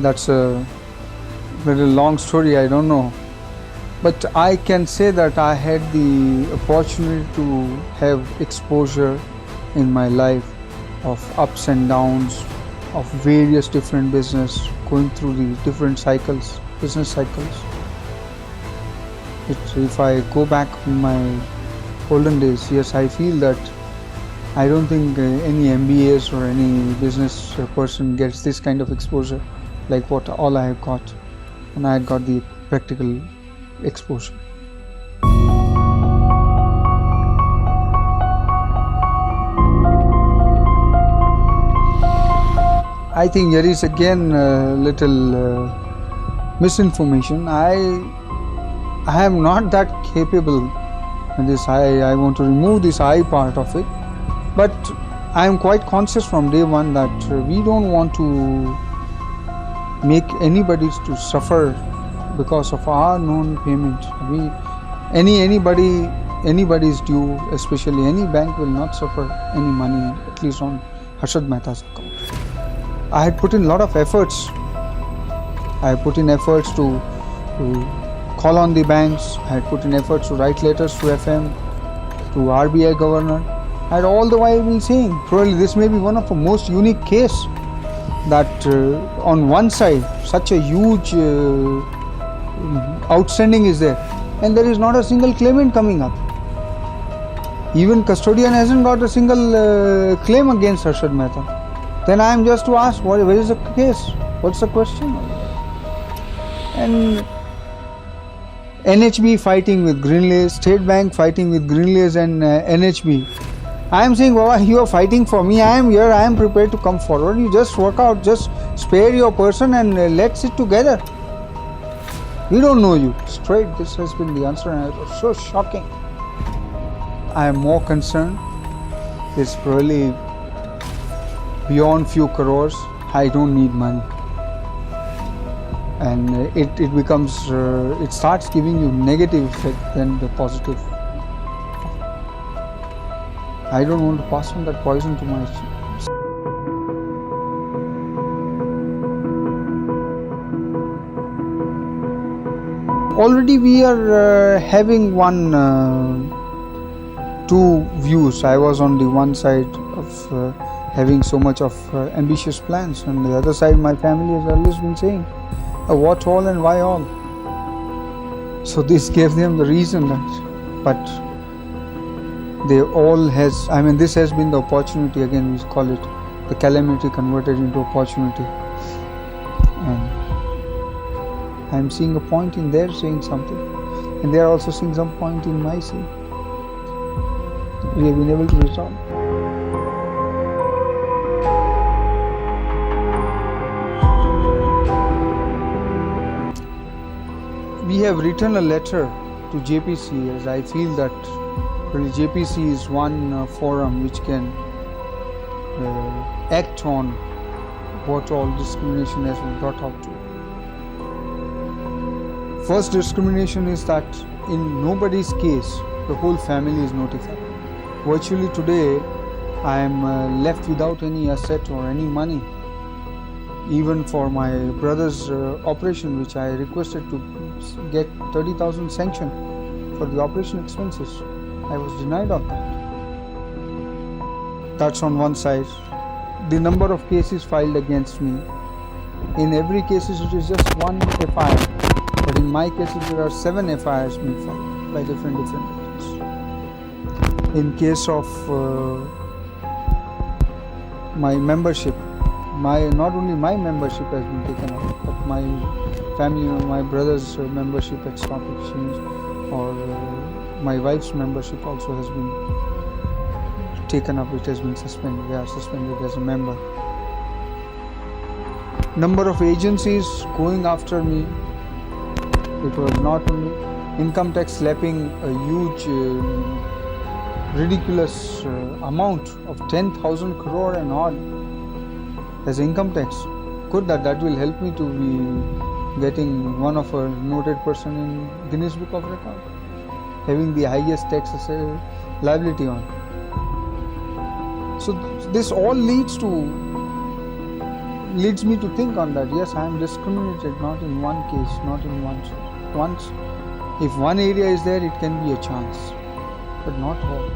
That's a very long story, I don't know. But I can say that I had the opportunity to have exposure in my life of ups and downs of various different business, going through the different cycles, business cycles. If I go back in my olden days, yes, I feel that I don't think any MBAs or any business person gets this kind of exposure like what all I have got, and I had got the practical exposure. I think there is again a little misinformation. I am not that capable in this. I want to remove this I part of it, but I am quite conscious from day one that we don't want to make anybody to suffer because of our non-payment. Anybody's due, especially any bank will not suffer any money, at least on Harshad Mehta's account. I had put in a lot of efforts. I had put in efforts to call on the banks. I had put in efforts to write letters to FM, to RBI governor. I had all the while been saying, probably this may be one of the most unique case that on one side such a huge outstanding is there, and there is not a single claimant coming up. Even custodian hasn't got a single claim against Harshad Mehta. Then I am just to ask, where is the case? What's the question? And NHB fighting with Greenlays, State Bank fighting with Greenlays and NHB. I am saying, Baba, you are fighting for me. I am here. I am prepared to come forward. You just work out, just spare your person and let's sit together. We don't know you. Straight, this has been the answer, and it was so shocking. I am more concerned. It's really beyond few crores. I don't need money. And it becomes, it starts giving you negative effect than the positive. I don't want to pass on that poison to my children. Already we are having two views. I was on the one side of having so much of ambitious plans, and the other side my family has always been saying, what all and why all. So this gave them the reason that, but they all this has been the opportunity, again we call it the calamity converted into opportunity. And I'm seeing a point in their saying something, and they are also seeing some point in my saying. We have been able to resolve. We have written a letter to JPC, as I feel that really JPC is one forum which can act on what all discrimination has been brought out to. First discrimination is that in nobody's case the whole family is notified. Virtually today I am left without any asset or any money. Even for my brother's operation, which I requested to get 30,000 sanction for the operation expenses, I was denied of that. That's on one side. The number of cases filed against me. In every case it is just one FIR, but in my cases there are 7 FIRs being filed by different agents. In case of my membership, not only my membership has been taken up, but my family, my brother's membership at stock exchange, or my wife's membership also has been taken up. It has been suspended. They are suspended as a member. Number of agencies going after me. It was not only income tax slapping a huge, ridiculous amount of 10,000 crore and odd as income tax. Good, that will help me to be getting one of a noted person in Guinness Book of Record, having the highest tax liability on. So this all leads to leads me to think on that. Yes, I am discriminated, not in one case, not in once. If one area is there, it can be a chance, but not all.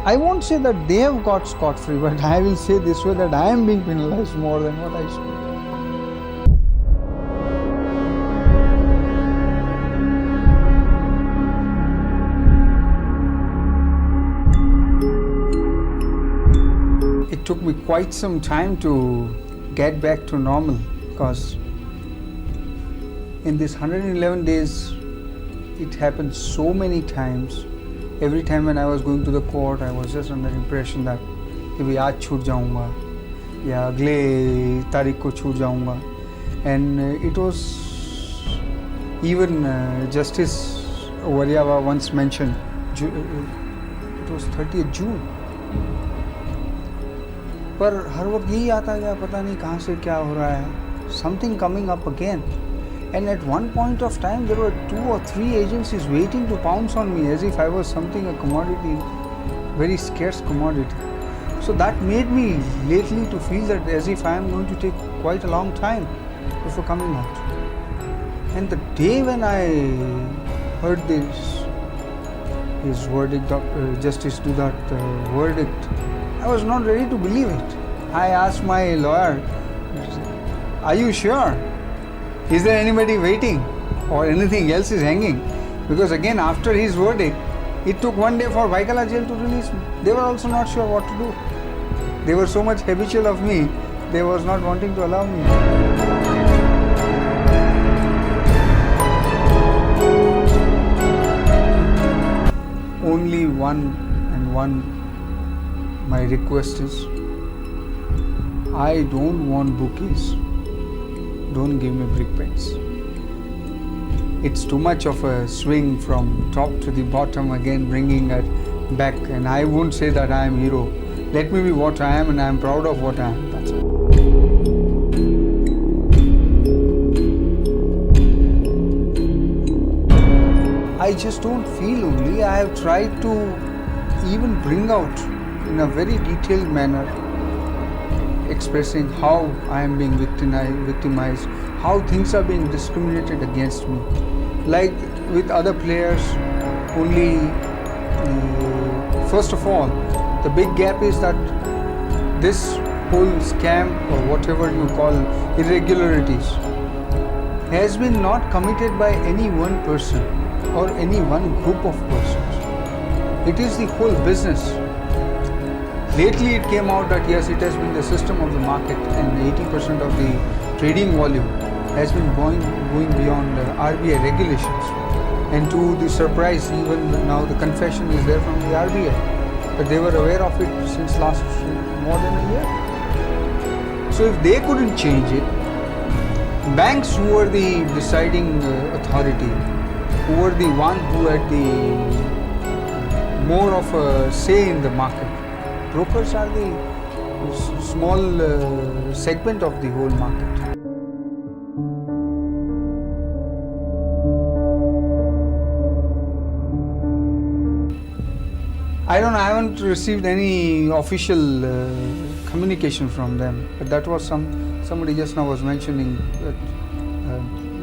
I won't say that they have got scot-free, but I will say this way, that I am being penalized more than what I should. It took me quite some time to get back to normal, because in this 111 days, it happened so many times. Every time when I was going to the court, I was just under impression that maybe आज छूट जाऊँगा या अगले तारीख को छूट जाऊँगा. And it was even Justice Waryava once mentioned, it was 30th June. पर हर वक्त यही आता गया, पता नहीं कहाँ से क्या हो रहा है. Something coming up again. And at one point of time, there were 2 or 3 agencies waiting to pounce on me as if I was something, a commodity, very scarce commodity. So that made me lately to feel that as if I am going to take quite a long time before coming out. And the day when I heard his verdict, Justice do that verdict, I was not ready to believe it. I asked my lawyer, "Are you sure? Is there anybody waiting or anything else is hanging?" Because again, after his verdict, it took 1 day for Vaikala jail to release me. They were also not sure what to do. They were so much habitual of me, they was not wanting to allow me. Only one my request is, I don't want bouquets. Don't give me brickbats. It's too much of a swing from top to the bottom, again bringing it back. And I won't say that I am hero. Let me be what I am, and I am proud of what I am. That's all. I just don't feel only. I have tried to even bring out in a very detailed manner, expressing how I am being victimized, how things are being discriminated against me. Like with other players, only first of all, the big gap is that this whole scam, or whatever you call irregularities, has been not committed by any one person or any one group of persons. It is the whole business. Lately it came out that yes, it has been the system of the market, and 80% of the trading volume has been going beyond RBI regulations. And to the surprise, even now the confession is there from the RBI, but they were aware of it since last more than a year. So if they couldn't change it, banks, who were the deciding authority, who were the one who had the more of a say in the market, brokers are the small segment of the whole market. I haven't received any official communication from them, but that was somebody just now was mentioning that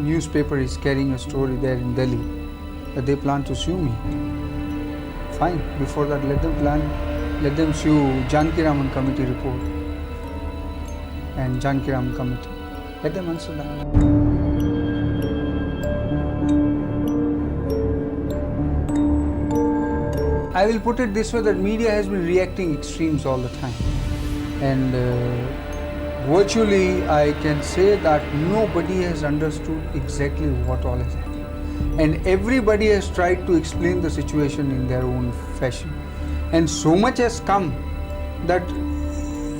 newspaper is carrying a story there in Delhi that they plan to sue me. Fine, before that let them sue Janki Raman committee report and Janki Raman committee. Let them answer that. I will put it this way, that media has been reacting extremes all the time, and virtually I can say that nobody has understood exactly what all has happened, and everybody has tried to explain the situation in their own fashion, and so much has come that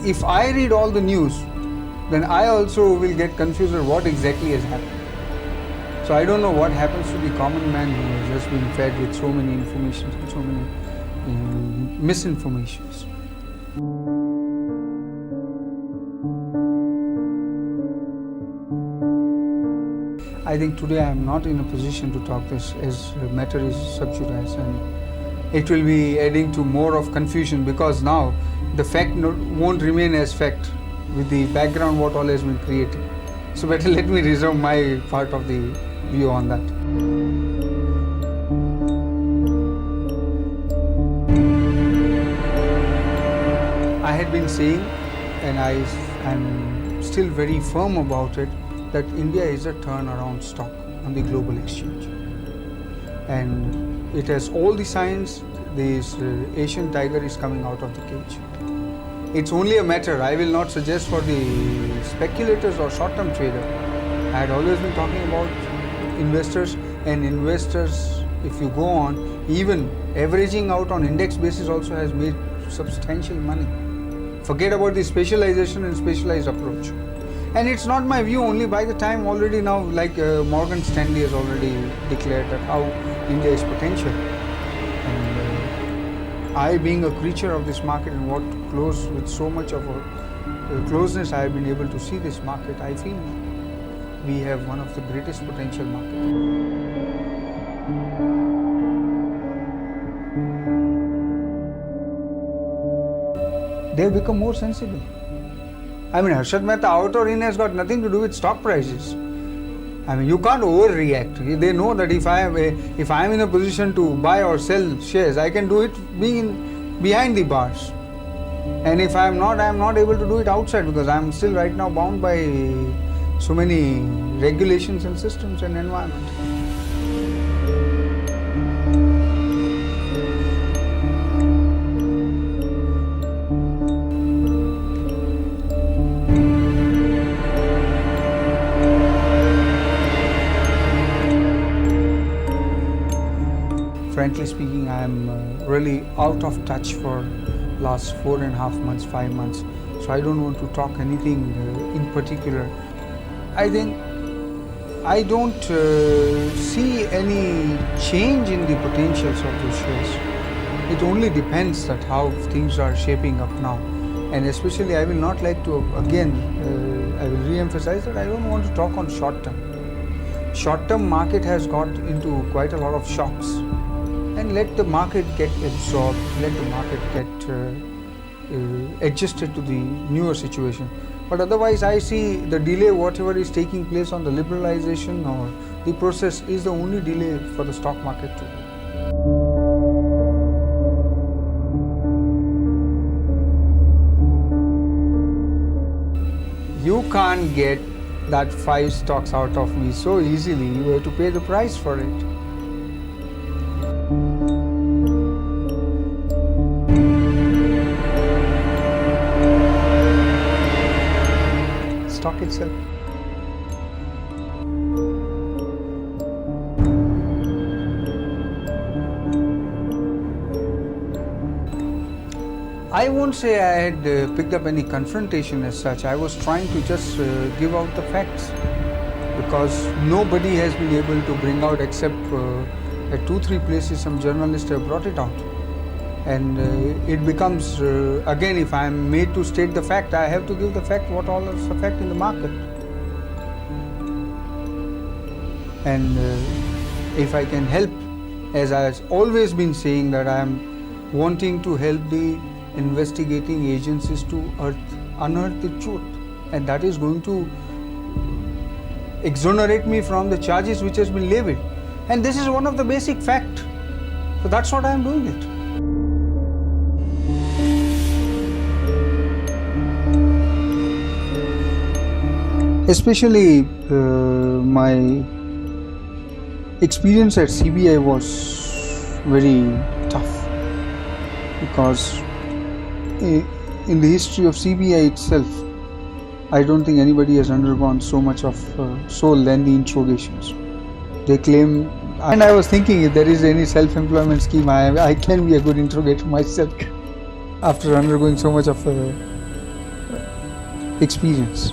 if I read all the news, then I also will get confused at what exactly has happened. So I don't know what happens to the common man who has just been fed with so many informations and so many misinformations. I think today I am not in a position to talk this, as matter is sub judice, and it will be adding to more of confusion, because now the fact won't remain as fact with the background what all has been created. So better let me reserve my part of the view on that. I had been saying, and I am still very firm about it, that India is a turnaround stock on the global exchange. And it has all the signs. This Asian tiger is coming out of the cage. It's only a matter, I will not suggest for the speculators or short-term trader. I had always been talking about investors, and investors, if you go on, even averaging out on index basis also has made substantial money. Forget about the specialization and specialized approach. And it's not my view only. By the time already now, like Morgan Stanley has already declared that how India is potential. And I, being a creature of this market and what close with so much of a closeness I have been able to see this market, I feel we have one of the greatest potential markets. They have become more sensible. I mean, Harshad Mehta out or in has got nothing to do with stock prices. I mean, you can't overreact. They know that if I am in a position to buy or sell shares, I can do it being behind the bars. And if I am not able to do it outside, because I am still right now bound by so many regulations and systems and environment. Frankly speaking, I am really out of touch for last 4.5 months, 5 months. So I don't want to talk anything in particular. I think I don't see any change in the potentials of those shares. It only depends that how things are shaping up now. And especially I will not like to, again, I will re-emphasize that I don't want to talk on short term. Short term market has got into quite a lot of shocks. And let the market get absorbed, let the market get adjusted to the newer situation. But otherwise I see the delay, whatever is taking place on the liberalization or the process, is the only delay for the stock market too. You can't get that 5 stocks out of me so easily. You have to pay the price for it. Stock itself. I won't say I had picked up any confrontation as such. I was trying to just give out the facts, because nobody has been able to bring out, except at 2-3 places some journalists have brought it out. And it becomes, again, if I am made to state the fact, I have to give the fact what all is the fact in the market. And if I can help, as I have always been saying, that I am wanting to help the investigating agencies to unearth the truth. And that is going to exonerate me from the charges which has been levied. And this is one of the basic facts. So that's what I am doing it. Especially my experience at CBI was very tough, because in the history of CBI itself, I don't think anybody has undergone so much of so lengthy interrogations. They claim, and I was thinking, if there is any self-employment scheme, I can be a good interrogator myself after undergoing so much of experience.